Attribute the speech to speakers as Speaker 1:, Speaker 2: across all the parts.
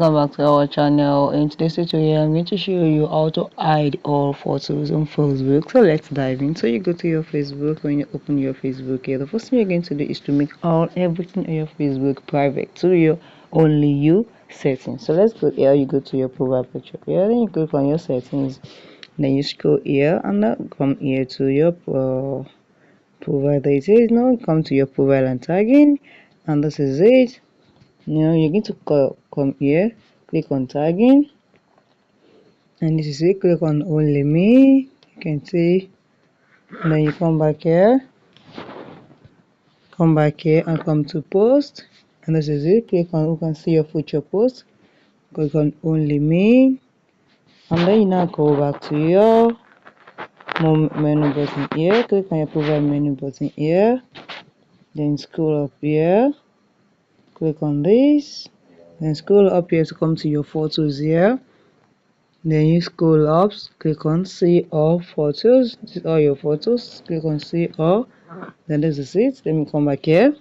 Speaker 1: Welcome back to our channel. In today's tutorial, I'm going to show you how to hide all photos on Facebook. So let's dive in. So you go to your Facebook. When you open your Facebook here, the first thing you're going to do is to make everything on your Facebook private to your only you settings. So let's go here. You go to your profile picture here, then you click on your settings, then you scroll here and then come here to your profile. It says now come to your profile and tagging, and this is it. Now you're going to come here, click on tagging, and this is it. Click on only me. You can see, and then you come back here, and come to post, and this is it. Click on, you can see your future post. Click on only me, and then you now go back to your menu button here. Click on your profile menu button here, then scroll up here. Click on this, then scroll up here to come to your photos here. Then you scroll up, click on see all photos. This is all your photos. Click on see all. Then this is it. Let me come back here.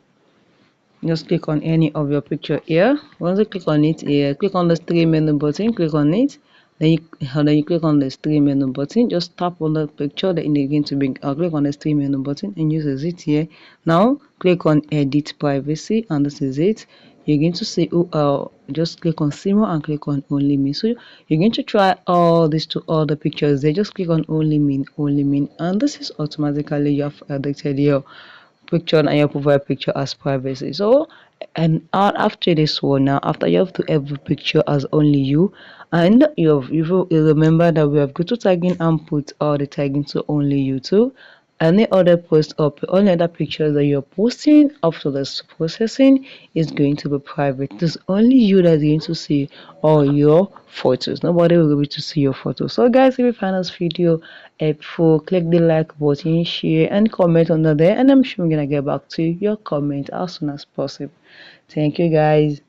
Speaker 1: Just click on any of your picture here. Once you click on it here, click on the three menu button. Click on it. Then you click on the three menu button. Just tap on the picture. Then you're going to bring. Click on the three menu button and use it here. Now click on edit privacy, and this is it. You're going to see just click on see more and click on only me. So you're going to try all these to all the pictures there. Just click on only me, and this is automatically you have edited your picture and your profile picture as privacy. So and after this one, now after you have to every picture as only you, and you remember that we have go to tagging and put all the tagging to only you too. Any other post or any other pictures that you're posting after this processing is going to be private. It's only you that's going to see all your photos. Nobody will be able to see your photos. So guys, if you find this video helpful, click the like button, share and comment under there, and I'm sure I'm gonna get back to your comment as soon as possible. Thank you guys.